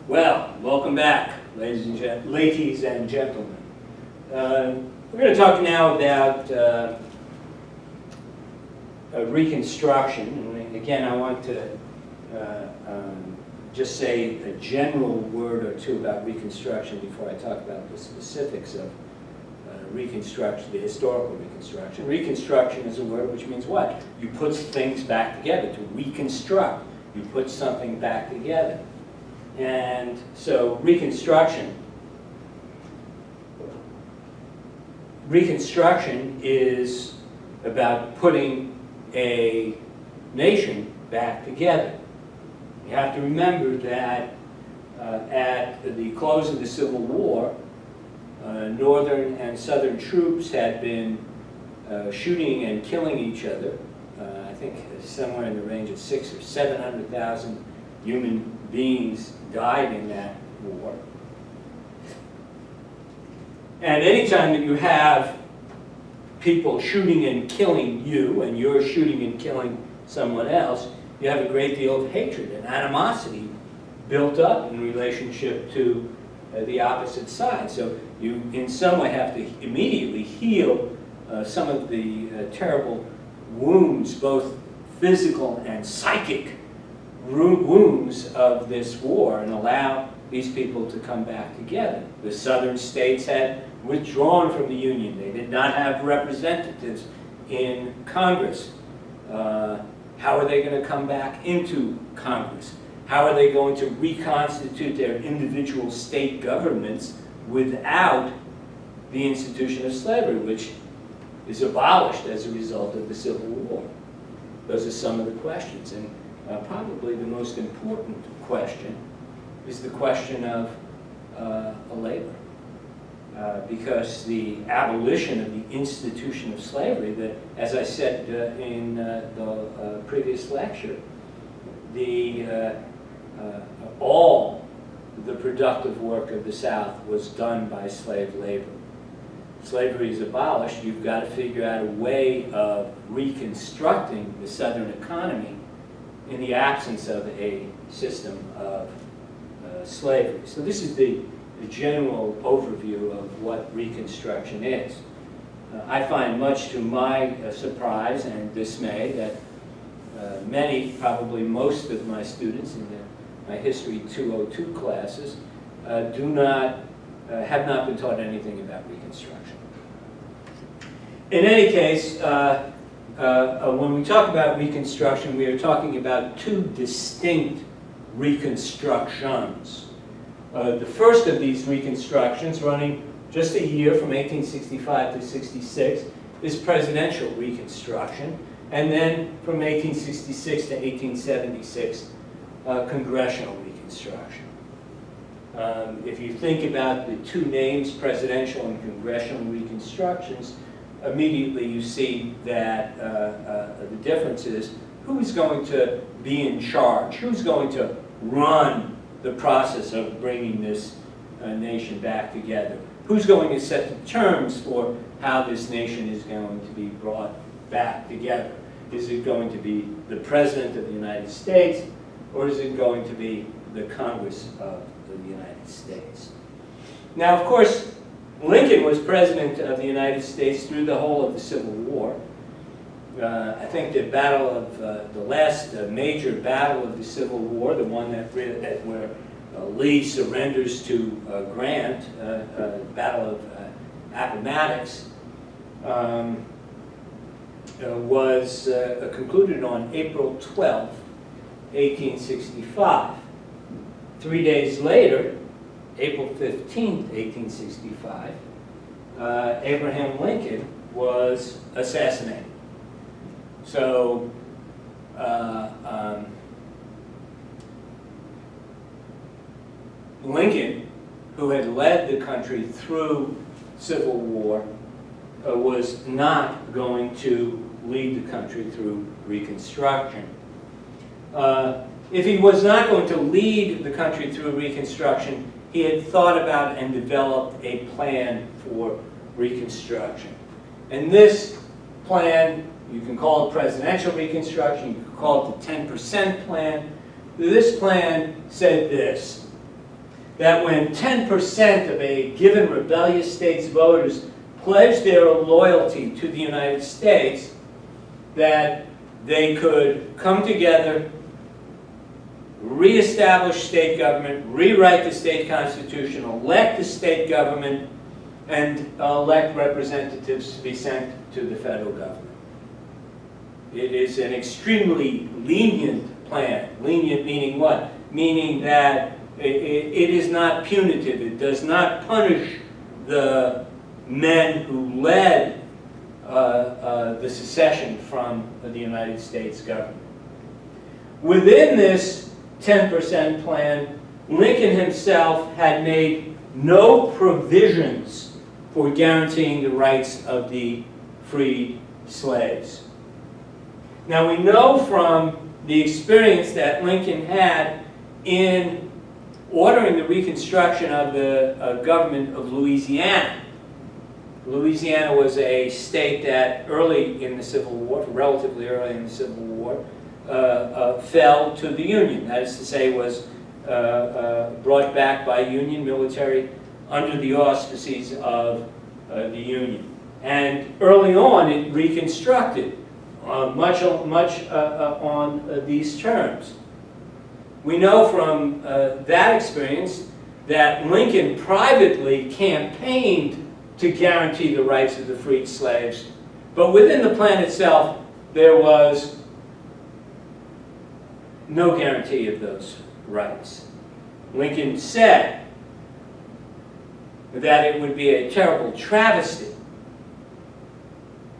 Well, welcome back, ladies and gentlemen. We're going to talk now about Reconstruction. And again, I want to just say a general word or two about Reconstruction before I talk about the specifics of Reconstruction, the historical Reconstruction. Reconstruction is a word which means what? You put things back together. To reconstruct, you put something back together. And so Reconstruction is about putting a nation back together. You have to remember that at the close of the Civil War, northern and southern troops had been shooting and killing each other. I think somewhere in the range of 600,000 or 700,000 human beings died in that war. And anytime that you have people shooting and killing you, and you're shooting and killing someone else, you have a great deal of hatred and animosity built up in relationship to the opposite side. So you, in some way, have to immediately heal some of the terrible wounds, both physical and psychic wounds of this war, and allow these people to come back together. The southern states had withdrawn from the Union. They did not have representatives in Congress. How are they going to come back into Congress? How are they going to reconstitute their individual state governments without the institution of slavery, which is abolished as a result of the Civil War? Those are some of the questions. And probably the most important question is the question of labor. Because the abolition of the institution of slavery, that, as I said in the previous lecture, all the productive work of the South was done by slave labor. Slavery is abolished. You've got to figure out a way of reconstructing the Southern economy in the absence of a system of slavery. So this is the general overview of what Reconstruction is. I find, much to my surprise and dismay, that many, probably most of my students in my History 202 classes have not been taught anything about Reconstruction. In any case, when we talk about Reconstruction, we are talking about two distinct reconstructions. The first of these reconstructions, running just a year from 1865 to 66, is presidential Reconstruction, and then from 1866 to 1876, congressional Reconstruction. If you think about the two names, presidential and congressional Reconstructions, immediately you see that the difference is who's going to be in charge, who's going to run the process of bringing this nation back together. Who's going to set the terms for how this nation is going to be brought back together? Is it going to be the President of the United States, or is it going to be the Congress of the United States? Now, of course, Lincoln was President of the United States through the whole of the Civil War. I think the battle of the last major battle of the Civil War, the one where Lee surrenders to Grant, Battle of Appomattox, was concluded on April 12, 1865. 3 days later, April 15, 1865, Abraham Lincoln was assassinated. So, Lincoln, who had led the country through Civil War, was not going to lead the country through Reconstruction. If he was not going to lead the country through Reconstruction, he had thought about and developed a plan for Reconstruction. And this plan, you can call it presidential Reconstruction, you can call it the 10% plan. This plan said this: that when 10% of a given rebellious state's voters pledged their loyalty to the United States, that they could come together, reestablish state government, rewrite the state constitution, elect the state government, and elect representatives to be sent to the federal government. It is an extremely lenient plan. Lenient meaning what? Meaning that it is not punitive. It does not punish the men who led the secession from the United States government. Within this 10% plan, Lincoln himself had made no provisions for guaranteeing the rights of the freed slaves. Now we know from the experience that Lincoln had in ordering the reconstruction of the government of Louisiana. Louisiana was a state that early in the Civil War, relatively early in the Civil War, fell to the Union. That is to say, was brought back by Union military under the auspices of the Union. And early on, it reconstructed much on these terms. We know from that experience that Lincoln privately campaigned to guarantee the rights of the freed slaves, but within the plan itself, there was no guarantee of those rights. Lincoln said that it would be a terrible travesty,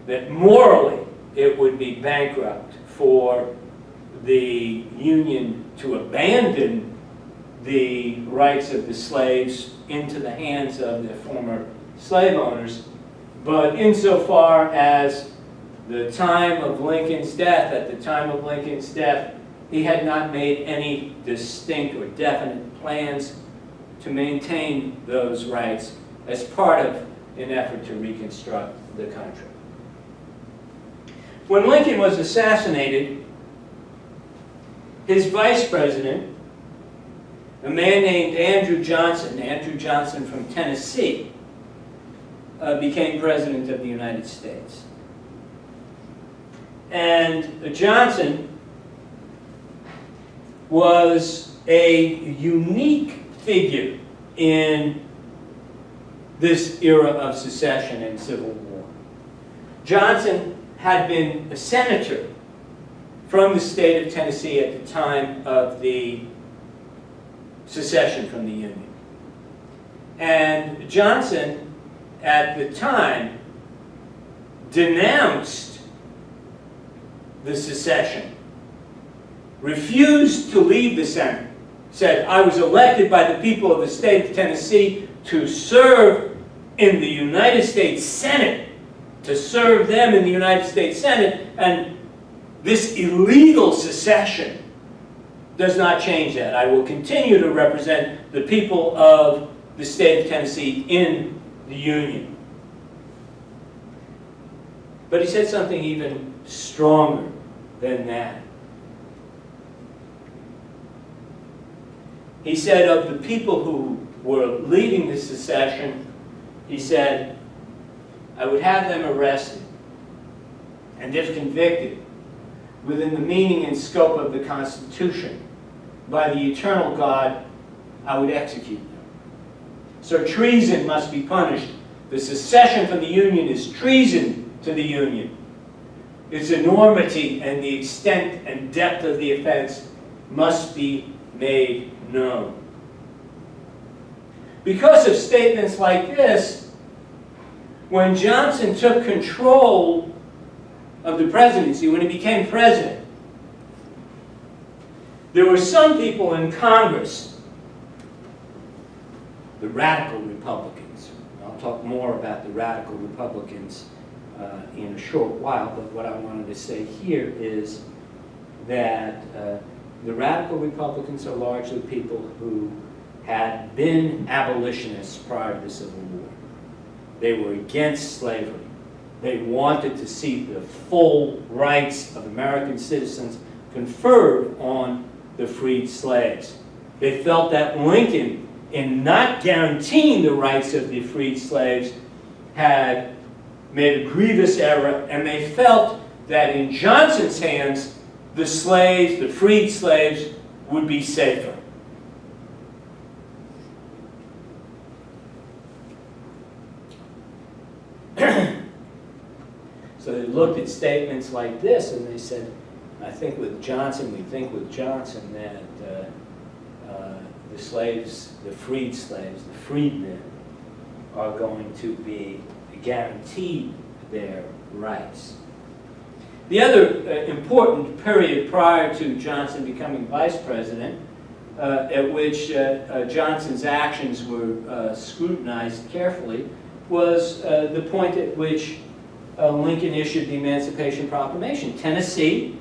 that morally it would be bankrupt for the Union to abandon the rights of the slaves into the hands of their former slave owners, but insofar as the time of Lincoln's death, at the time of Lincoln's death, he had not made any distinct or definite plans to maintain those rights as part of an effort to reconstruct the country. When Lincoln was assassinated, his vice president, a man named Andrew Johnson from Tennessee, became president of the United States. And Johnson was a unique figure in this era of secession and Civil War. Johnson had been a senator from the state of Tennessee at the time of the secession from the Union. And Johnson, at the time, denounced the secession, refused to leave the Senate, said, "I was elected by the people of the state of Tennessee to serve in the United States Senate, to serve them in the United States Senate, and this illegal secession does not change that. I will continue to represent the people of the state of Tennessee in the Union." But he said something even stronger than that. He said of the people who were leading the secession, he said, "I would have them arrested, and if convicted, within the meaning and scope of the Constitution, by the eternal God, I would execute them. So treason must be punished. The secession from the Union is treason to the Union. Its enormity and the extent and depth of the offense must be made known." Because of statements like this, when Johnson took control of the presidency, when he became president, there were some people in Congress, the radical Republicans. I'll talk more about the radical Republicans in a short while, but what I wanted to say here is that the radical Republicans are largely people who had been abolitionists prior to the Civil War. They were against slavery. They wanted to see the full rights of American citizens conferred on the freed slaves. They felt that Lincoln in not guaranteeing the rights of the freed slaves, had made a grievous error, and they felt that in Johnson's hands, the slaves, the freed slaves, would be safer. So they looked at statements like this and they said, I think with Johnson, we think with Johnson that the slaves, the freed slaves, the freedmen are going to be guaranteed their rights. The other important period prior to Johnson becoming vice president, at which Johnson's actions were scrutinized carefully, was the point at which Lincoln issued the Emancipation Proclamation. Tennessee,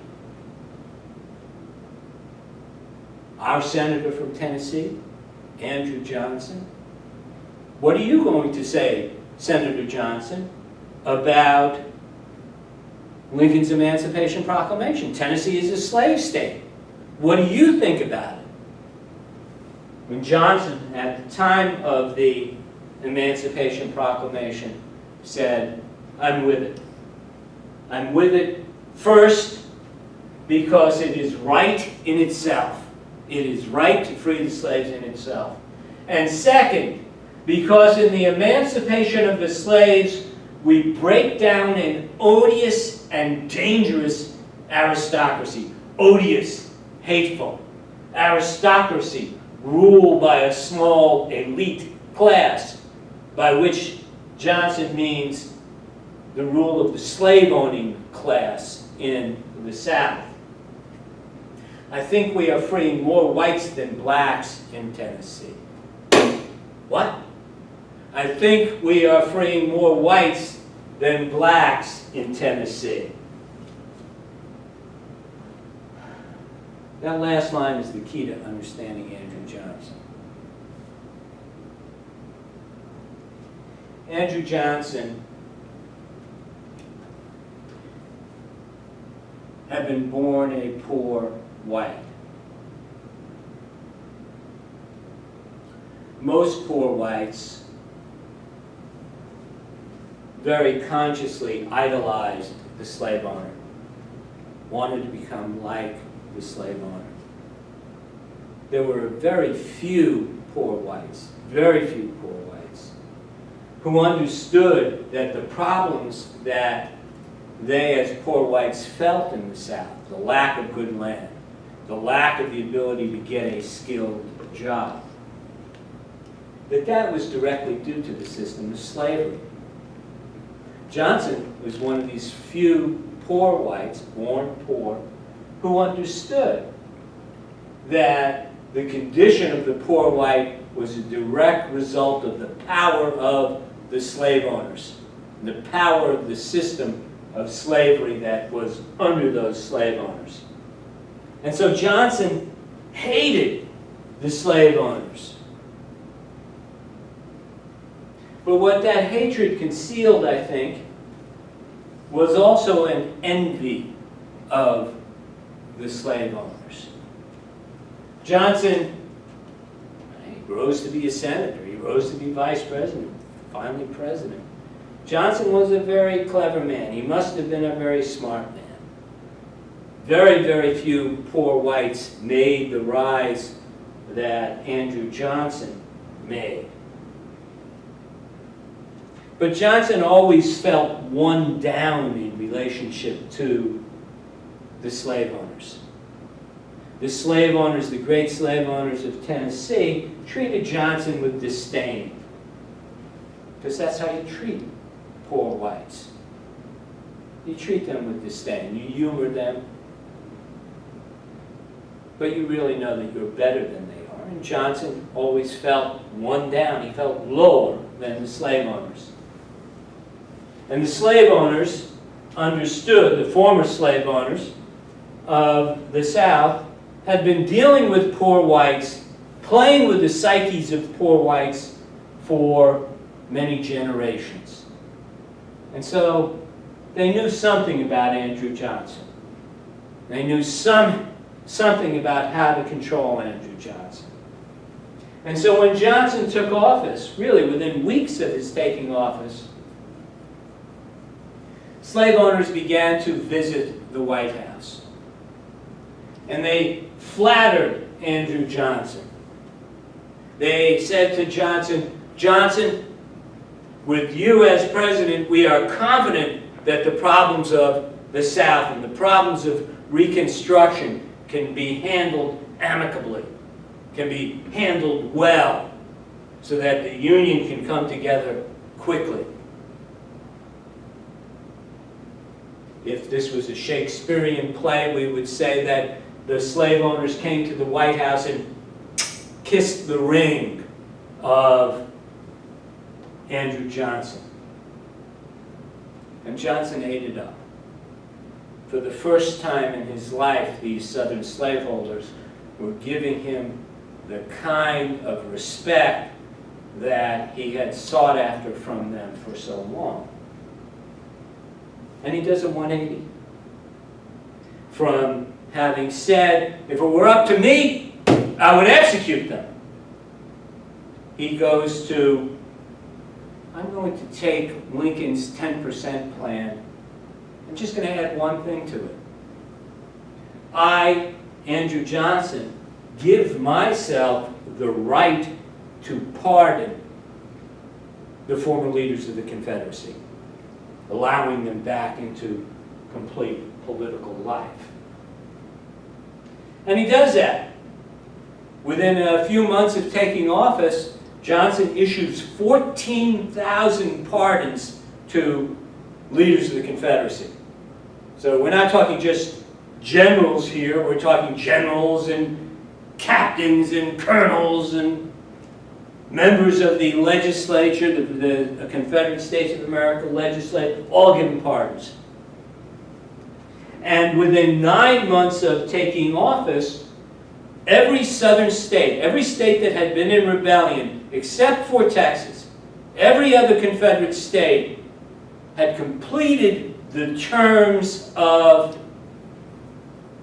our senator from Tennessee, Andrew Johnson. What are you going to say, Senator Johnson, about Lincoln's Emancipation Proclamation? Tennessee is a slave state. What do you think about it? When Johnson, at the time of the Emancipation Proclamation, said, I'm with it. I'm with it first because it is right in itself. It is right to free the slaves in itself. And second, because in the emancipation of the slaves, we break down an odious and dangerous aristocracy. Odious, hateful. Aristocracy ruled by a small elite class, by which Johnson means the rule of the slave-owning class in the South. I think we are freeing more whites than blacks in Tennessee. What? I think we are freeing more whites than blacks in Tennessee. That last line is the key to understanding Andrew Johnson. Andrew Johnson had been born a poor white. Most poor whites very consciously idolized the slave owner, wanted to become like the slave owner. There were very few poor whites, very few poor whites, who understood that the problems that they as poor whites felt in the South, the lack of good land, the lack of the ability to get a skilled job, that was directly due to the system of slavery. Johnson was one of these few poor whites, born poor, who understood that the condition of the poor white was a direct result of the power of the slave owners, the power of the system of slavery that was under those slave owners. And so Johnson hated the slave owners. But what that hatred concealed, I think, was also an envy of the slave owners. Johnson, he rose to be a senator, he rose to be vice president, finally president. Johnson was a very clever man. He must have been a very smart man. Very, very few poor whites made the rise that Andrew Johnson made. But Johnson always felt one down in relationship to the slave owners. The slave owners, the great slave owners of Tennessee, treated Johnson with disdain. Because that's how you treat poor whites. You treat them with disdain. You humor them. But you really know that you're better than they are. And Johnson always felt one down. He felt lower than the slave owners. And the slave owners understood, the former slave owners of the South, had been dealing with poor whites, playing with the psyches of poor whites for many generations. And so they knew something about Andrew Johnson. They knew something about how to control Andrew Johnson. And so when Johnson took office, really within weeks of his taking office, slave owners began to visit the White House. And they flattered Andrew Johnson. They said to Johnson, "Johnson, with you as president, we are confident that the problems of the South and the problems of Reconstruction can be handled amicably, can be handled well, so that the Union can come together quickly." If this was a Shakespearean play, we would say that the slave owners came to the White House and kissed the ring of Andrew Johnson. And Johnson ate it up. For the first time in his life, these Southern slaveholders were giving him the kind of respect that he had sought after from them for so long. And he does a 180. From having said, if it were up to me, I would execute them, he goes to, I'm going to take Lincoln's 10% plan. I'm just going to add one thing to it. I, Andrew Johnson, give myself the right to pardon the former leaders of the Confederacy, allowing them back into complete political life. And he does that. Within a few months of taking office, Johnson issues 14,000 pardons to leaders of the Confederacy. So we're not talking just generals here, we're talking generals and captains and colonels and members of the legislature, the Confederate States of America legislature, all given pardons. And within 9 months of taking office, every southern state, every state that had been in rebellion, except for Texas, every other Confederate state had completed the terms of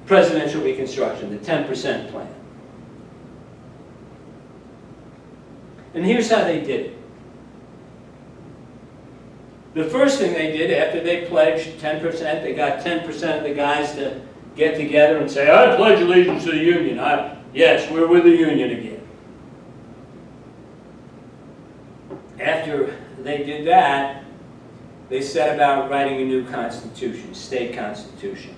presidential Reconstruction, the 10% plan. And here's how they did it. The first thing they did after they pledged 10%, they got 10% of the guys to get together and say, I pledge allegiance to the Union. Yes, we're with the Union again. After they did that, they set about writing a new constitution, state constitution.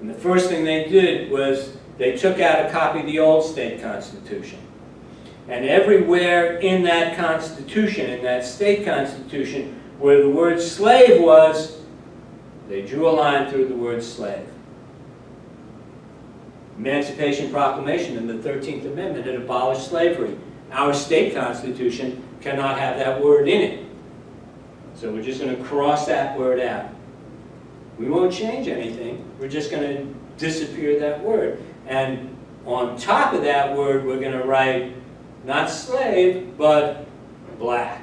And the first thing they did was they took out a copy of the old state constitution. And everywhere in that constitution, in that state constitution, where the word slave was, they drew a line through the word slave. Emancipation Proclamation and the 13th Amendment had abolished slavery. Our state constitution cannot have that word in it. So we're just going to cross that word out. We won't change anything. We're just going to disappear that word. And on top of that word, we're going to write not slave, but black.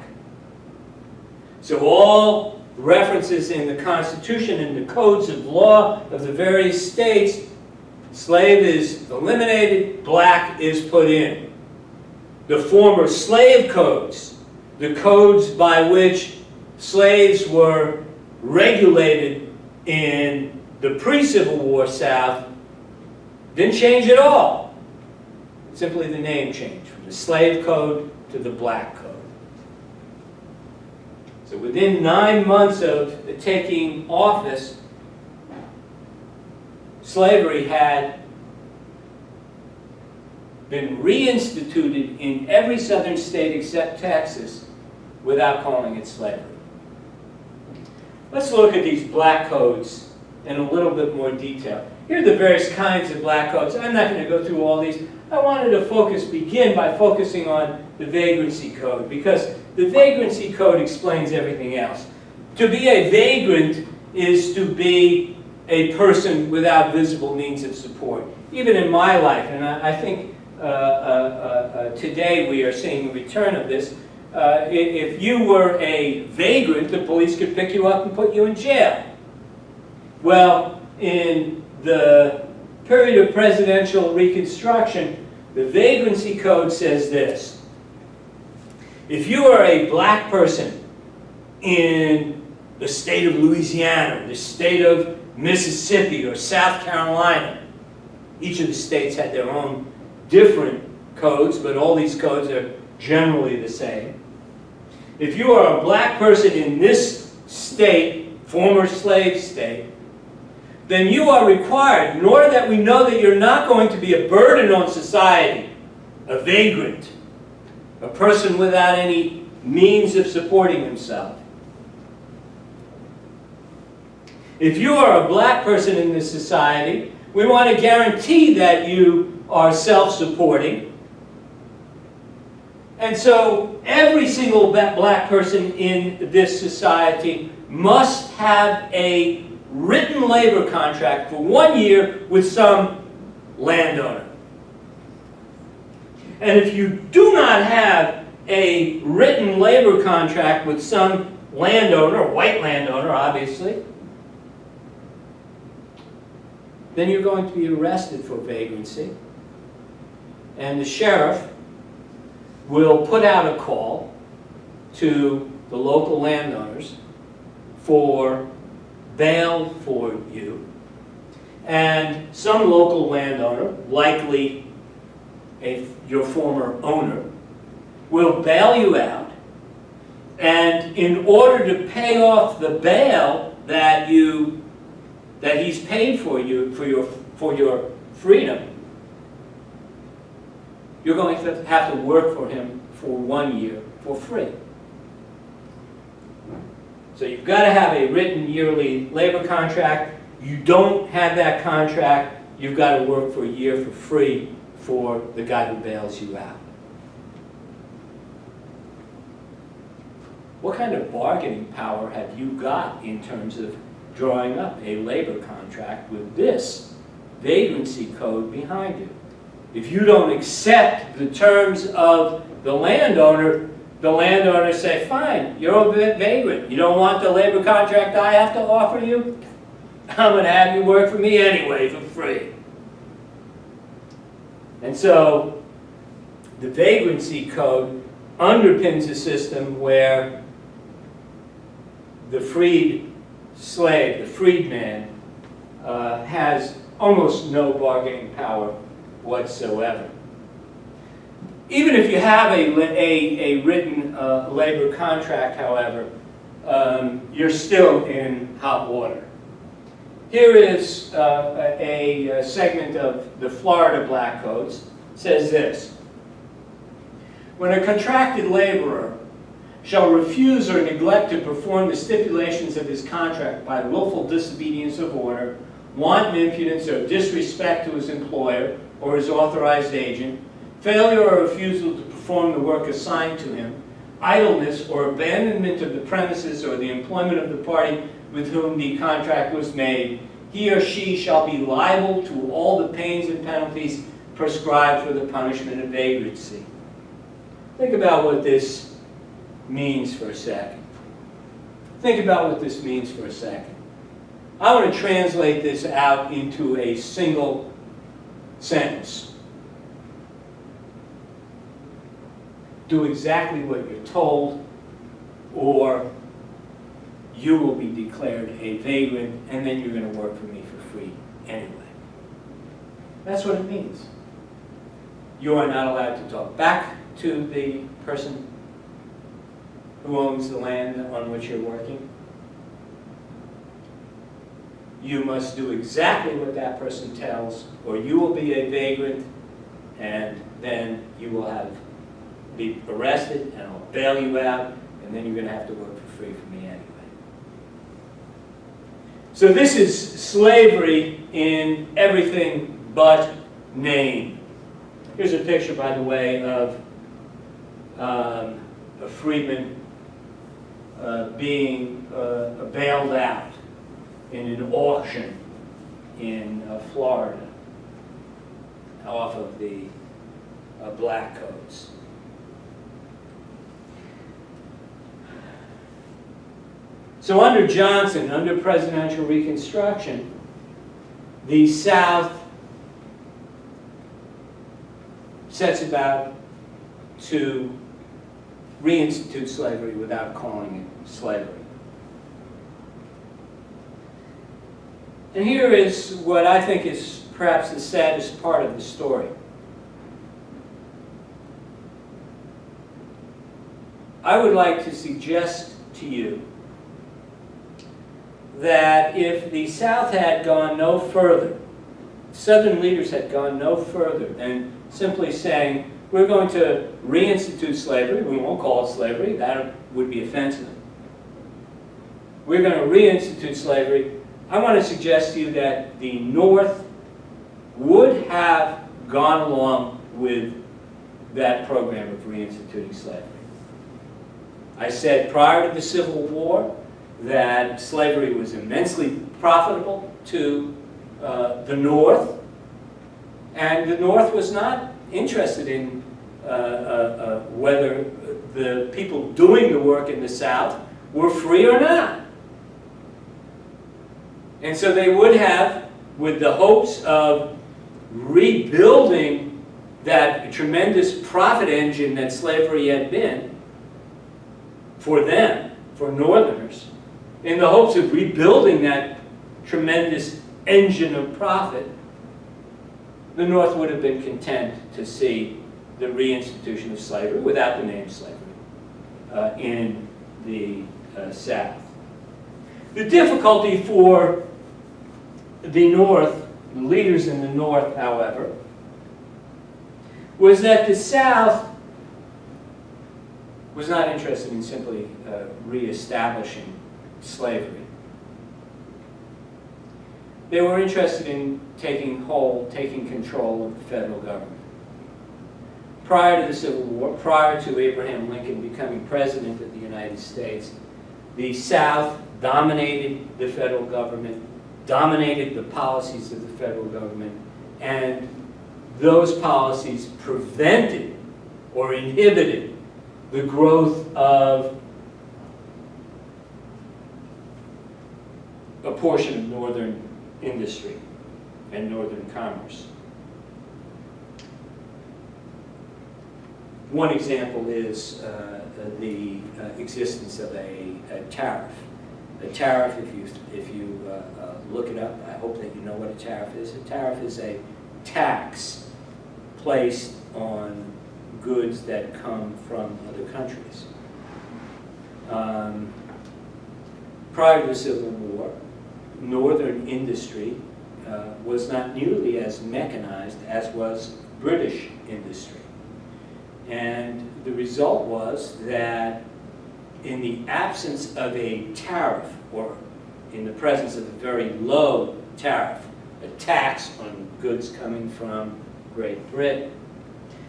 So all references in the Constitution and the codes of law of the various states, slave is eliminated, black is put in. The former slave codes, the codes by which slaves were regulated in the pre-Civil War South, didn't change at all. Simply the name changed from the slave code to the black code. So within 9 months of taking office, slavery had been reinstituted in every southern state except Texas without calling it slavery. Let's look at these black codes in a little bit more detail. Here are the various kinds of black codes. I'm not going to go through all these. I wanted to begin by focusing on the vagrancy code, because the vagrancy code explains everything else. To be a vagrant is to be a person without visible means of support. Even in my life, and I think today we are seeing a return of this, if you were a vagrant, the police could pick you up and put you in jail. Well, in the period of presidential Reconstruction, The vagrancy code says this: if you are a black person in the state of Louisiana, the state of Mississippi, or South Carolina, each of the states had their own different codes, but all these codes are generally the same. If you are a black person in this state, former slave state, then you are required, in order that we know that you're not going to be a burden on society, a vagrant, a person without any means of supporting himself. If you are a black person in this society, we want to guarantee that you are self-supporting. And so every single black person in this society must have a written labor contract for 1 year with some landowner. And if you do not have a written labor contract with some landowner, white landowner obviously, then you're going to be arrested for vagrancy. And the sheriff will put out a call to the local landowners for bail for you. And some local landowner, likely your former owner, will bail you out. And in order to pay off the bail that he's paid for you for your freedom, you're going to have to work for him for 1 year for free. So you've got to have a written yearly labor contract. You don't have that contract, you've got to work for a year for free for the guy who bails you out. What kind of bargaining power have you got in terms of drawing up a labor contract with this vagrancy code behind you? If you don't accept the terms of the landowner say, fine, you're a vagrant. You don't want the labor contract I have to offer you? I'm going to have you work for me anyway for free. And so the vagrancy code underpins a system where the freed slave, the freedman, has almost no bargaining power whatsoever. Even if you have a written labor contract, however, you're still in hot water. Here is a segment of the Florida Black Codes. It says this: when a contracted laborer shall refuse or neglect to perform the stipulations of his contract by willful disobedience of order, wanton impudence, or disrespect to his employer or his authorized agent, failure or refusal to perform the work assigned to him, idleness or abandonment of the premises or the employment of the party with whom the contract was made, he or she shall be liable to all the pains and penalties prescribed for the punishment of vagrancy. Think about what this means for a second. Think about what this means for a second. I want to translate this out into a single sentence. Do exactly what you're told, or you will be declared a vagrant, and then you're going to work for me for free anyway. That's what it means. You are not allowed to talk back to the person who owns the land on which you're working. You must do exactly what that person tells, or you will be a vagrant, and then you will be arrested, and I'll bail you out, and then you're going to have to work for free for me anyway. So this is slavery in everything but name. Here's a picture, by the way, of a freedman being bailed out in an auction in Florida off of the Black Codes. So under Johnson, under presidential Reconstruction, the South sets about to reinstitute slavery without calling it slavery. And here is what I think is perhaps the saddest part of the story. I would like to suggest to you that if the South had gone no further, Southern leaders had gone no further than simply saying, we're going to reinstitute slavery, we won't call it slavery, that would be offensive. We're going to reinstitute slavery. I want to suggest to you that the North would have gone along with that program of reinstituting slavery. I said prior to the Civil War that slavery was immensely profitable to the North, and the North was not interested in whether the people doing the work in the South were free or not. And so they would have, with the hopes of rebuilding that tremendous profit engine that slavery had been for them, for Northerners, in the hopes of rebuilding that tremendous engine of profit, the North would have been content to see the reinstitution of slavery, without the name slavery, in the South. The difficulty for the North, the leaders in the North, however, was that the South was not interested in simply reestablishing slavery. They were interested in taking control of the federal government. Prior to the Civil War, prior to Abraham Lincoln becoming president of the United States, the South dominated the federal government, dominated the policies of the federal government, and those policies prevented or inhibited the growth of a portion of northern industry and northern commerce. One example is the existence of a tariff. A tariff, if you look it up, I hope that you know what a tariff is. A tariff is a tax placed on goods that come from other countries. Prior to the Civil War, northern industry was not nearly as mechanized as was British industry. And the result was that in the absence of a tariff, or in the presence of a very low tariff, a tax on goods coming from Great Britain,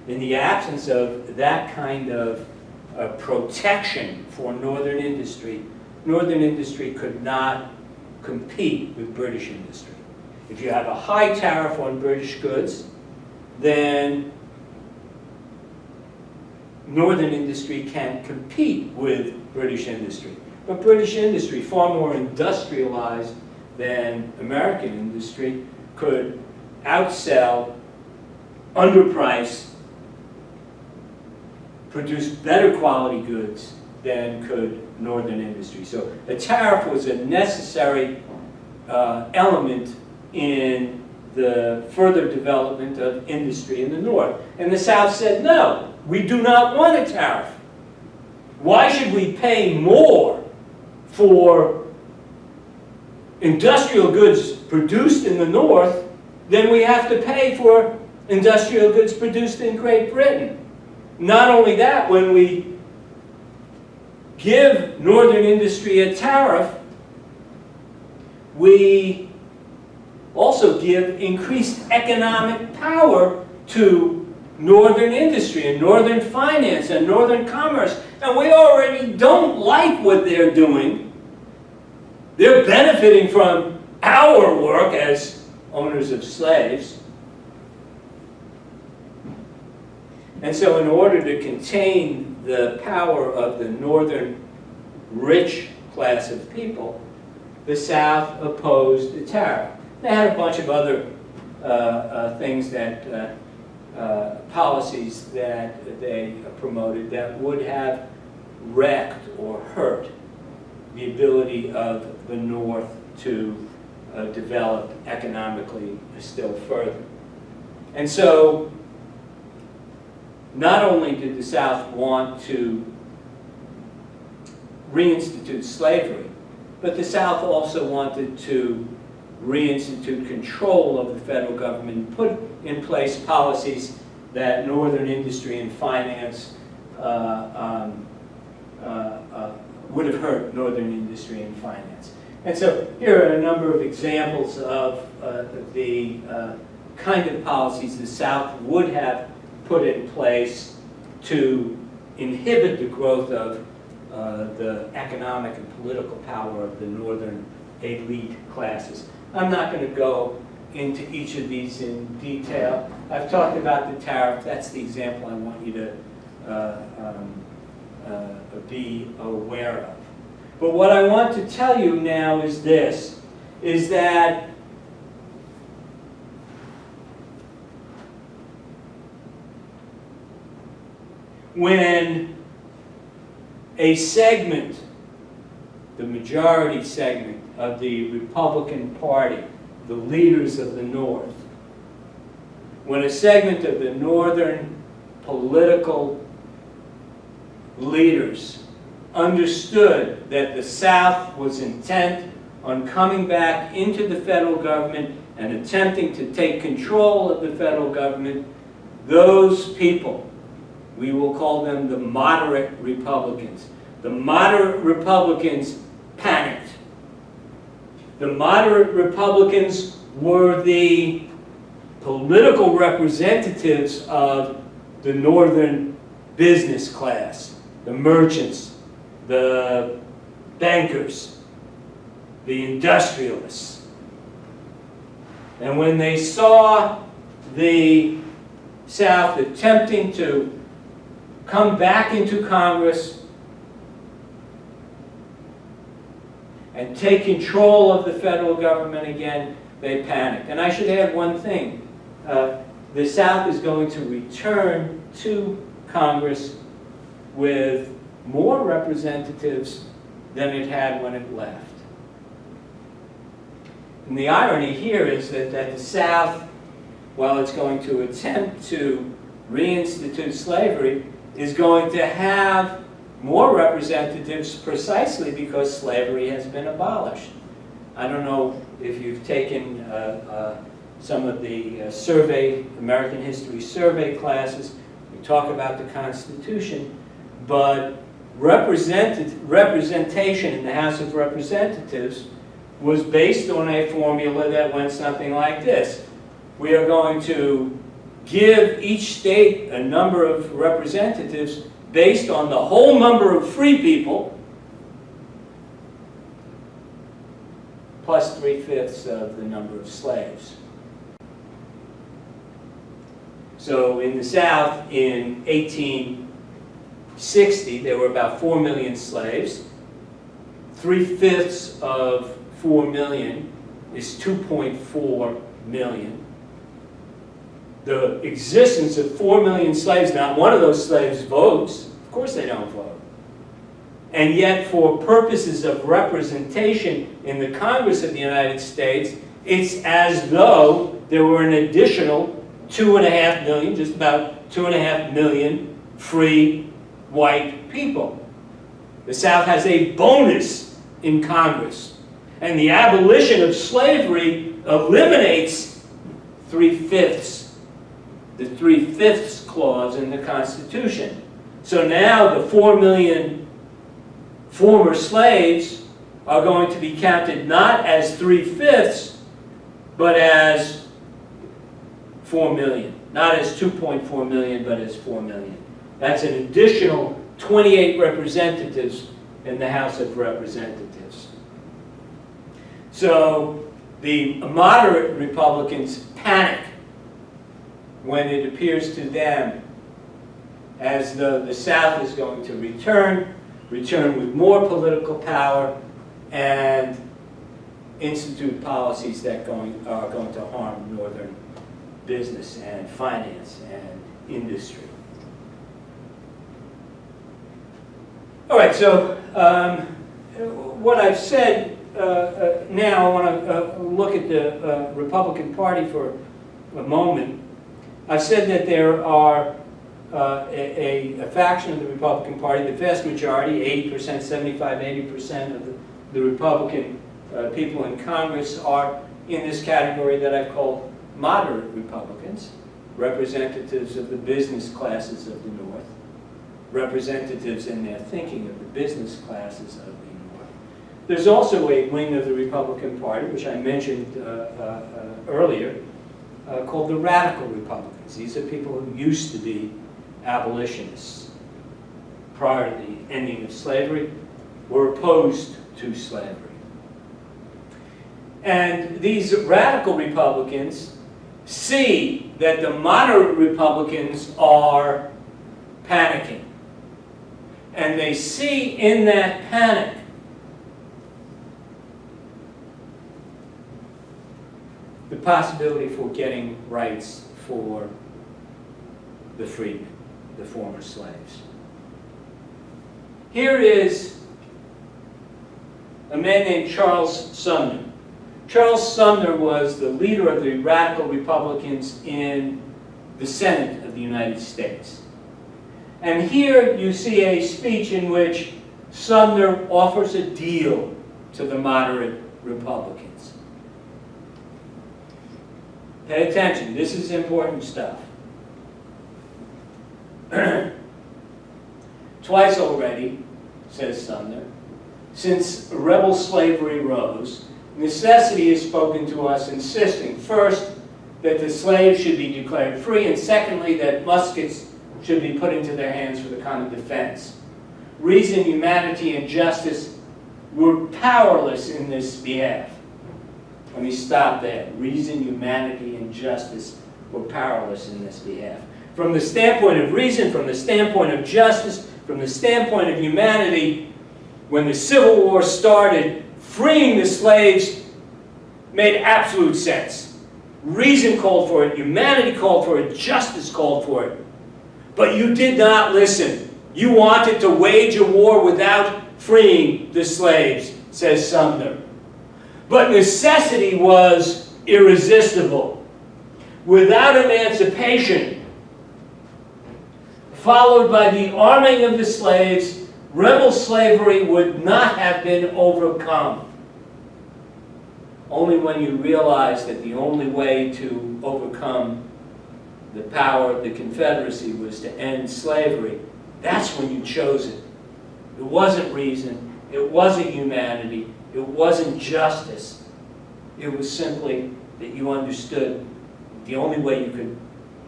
in the absence of that kind of protection for northern industry could not compete with British industry. If you have a high tariff on British goods, then northern industry can compete with British industry. But British industry, far more industrialized than American industry, could outsell, underprice, produce better quality goods than could northern industry. So a tariff was a necessary element in the further development of industry in the North. And the South said, no, we do not want a tariff. Why should we pay more for industrial goods produced in the North than we have to pay for industrial goods produced in Great Britain? Not only that, when we give northern industry a tariff, we also give increased economic power to northern industry and northern finance and northern commerce. And we already don't like what they're doing. They're benefiting from our work as owners of slaves. And so in order to contain the power of the northern rich class of people, the South opposed the tariff. They had a bunch of other things that policies that they promoted that would have wrecked or hurt the ability of the North to develop economically still further. And so, not only did the South want to reinstitute slavery, but the South also wanted to reinstitute control of the federal government, put in place policies that Northern industry and finance would have hurt Northern industry and finance. And so here are a number of examples of the kind of policies the South would have put in place to inhibit the growth of the economic and political power of the Northern elite classes. I'm not going to go into each of these in detail. I've talked about the tariff. That's the example I want you to be aware of. But what I want to tell you now is this, is that when a segment, the majority segment of the Republican Party, the leaders of the North, when a segment of the Northern political leaders understood that the South was intent on coming back into the federal government and attempting to take control of the federal government, those people, we will call them the moderate Republicans. The moderate Republicans panicked. The moderate Republicans were the political representatives of the Northern business class, the merchants, the bankers, the industrialists. And when they saw the South attempting to come back into Congress and take control of the federal government again, they panicked. And I should add one thing. The South is going to return to Congress with more representatives than it had when it left. And the irony here is that the South, while it's going to attempt to reinstitute slavery, is going to have more representatives precisely because slavery has been abolished. I don't know if you've taken some of the American history survey classes. We talk about the Constitution, but representation in the House of Representatives was based on a formula that went something like this. We are going to give each state a number of representatives based on the whole number of free people plus 3/5 of the number of slaves. So in the South in 1860 there were about 4 million slaves. 3/5 of 4 million is 2.4 million. The existence of 4 million slaves, not one of those slaves votes. Of course they don't vote. And yet for purposes of representation in the Congress of the United States, it's as though there were an additional 2.5 million, just about 2.5 million free white people. The South has a bonus in Congress. And the abolition of slavery eliminates 3/5. The 3/5 clause in the Constitution. So now the 4 million former slaves are going to be counted not as 3/5, but as 4 million. Not as 2.4 million, but as 4 million. That's an additional 28 representatives in the House of Representatives. So the moderate Republicans panic when it appears to them as though the South is going to return with more political power and institute policies that are going to harm Northern business and finance and industry. All right, so what I've said now, I want to look at the Republican Party for a moment. I've said that there are a faction of the Republican Party, the vast majority, 80%, 75, 80% of the Republican people in Congress are in this category that I've called moderate Republicans, representatives of the business classes of the North, representatives in their thinking of the business classes of the North. There's also a wing of the Republican Party, which I mentioned earlier, called the radical Republicans. These are people who used to be abolitionists prior to the ending of slavery, were opposed to slavery. And these radical Republicans see that the moderate Republicans are panicking. And they see in that panic the possibility for getting rights for the freedmen, the former slaves. Here is a man named Charles Sumner. Charles Sumner was the leader of the radical Republicans in the Senate of the United States. And here you see a speech in which Sumner offers a deal to the moderate Republicans. Pay attention, this is important stuff. Twice already, says Sumner, since rebel slavery rose, necessity has spoken to us, insisting, first, that the slaves should be declared free, and secondly, that muskets should be put into their hands for the common defense. Reason, humanity, and justice were powerless in this behalf. Let me stop there. Reason, humanity, and justice were powerless in this behalf. From the standpoint of reason, from the standpoint of justice, from the standpoint of humanity, when the Civil War started, freeing the slaves made absolute sense. Reason called for it, humanity called for it, justice called for it. But you did not listen. You wanted to wage a war without freeing the slaves, says Sumner. But necessity was irresistible. Without emancipation, followed by the arming of the slaves, rebel slavery would not have been overcome. Only when you realize that the only way to overcome the power of the Confederacy was to end slavery, that's when you chose it. It wasn't reason, it wasn't humanity, it wasn't justice. It was simply that you understood the only way you could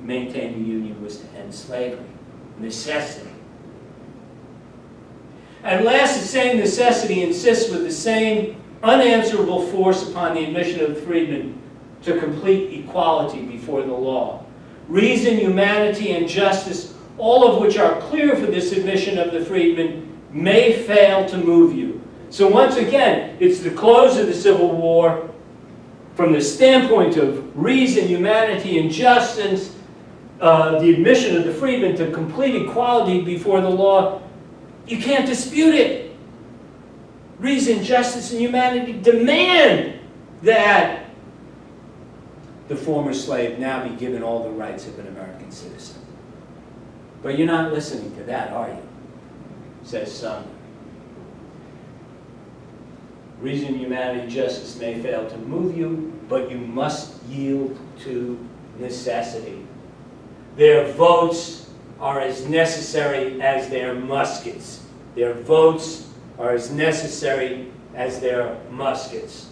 maintain the Union was to end slavery. Necessity. At last, the same necessity insists with the same unanswerable force upon the admission of freedmen to complete equality before the law. Reason, humanity, and justice, all of which are clear for this admission of the freedmen, may fail to move you. So once again, it's the close of the Civil War from the standpoint of reason, humanity, and justice, the admission of the freedmen to complete equality before the law. You can't dispute it. Reason, justice, and humanity demand that the former slave now be given all the rights of an American citizen. But you're not listening to that, are you? Says Sumner. Reason, humanity, justice may fail to move you, but you must yield to necessity. Their votes are as necessary as their muskets. Their votes are as necessary as their muskets.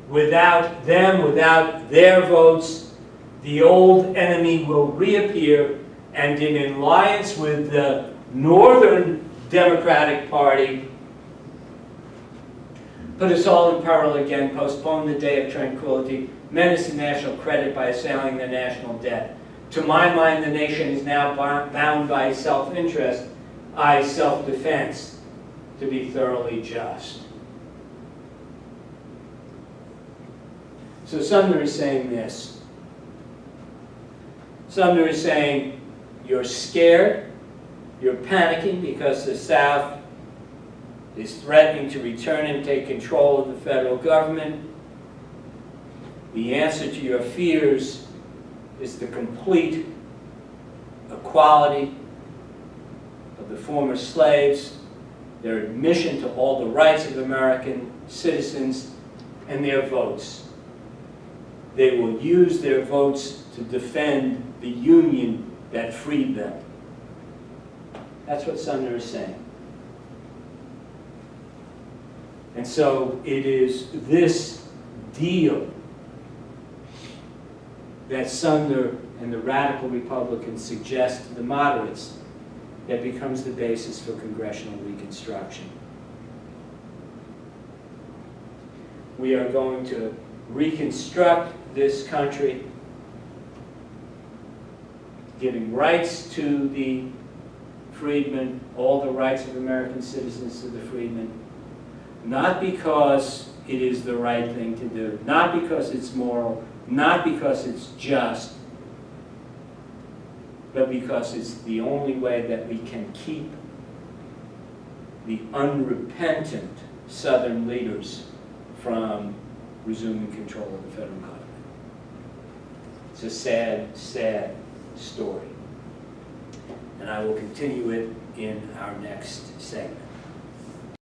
Without them, without their votes, the old enemy will reappear, and in alliance with the Northern Democratic Party, put us all in peril again, postpone the day of tranquility, menace the national credit by assailing the national debt. To my mind, the nation is now bound by self-interest, i.e. self-defense, to be thoroughly just. So Sumner is saying this. Sumner is saying, you're scared, you're panicking because the South is threatening to return and take control of the federal government. The answer to your fears is the complete equality of the former slaves, their admission to all the rights of American citizens, and their votes. They will use their votes to defend the Union that freed them. That's what Sumner is saying. And so it is this deal that Sumner and the radical Republicans suggest to the moderates that becomes the basis for congressional reconstruction. We are going to reconstruct this country, giving rights to the freedmen, all the rights of American citizens to the freedmen, not because it is the right thing to do, not because it's moral, not because it's just, but because it's the only way that we can keep the unrepentant Southern leaders from resuming control of the federal government. It's a sad, sad story. And I will continue it in our next segment.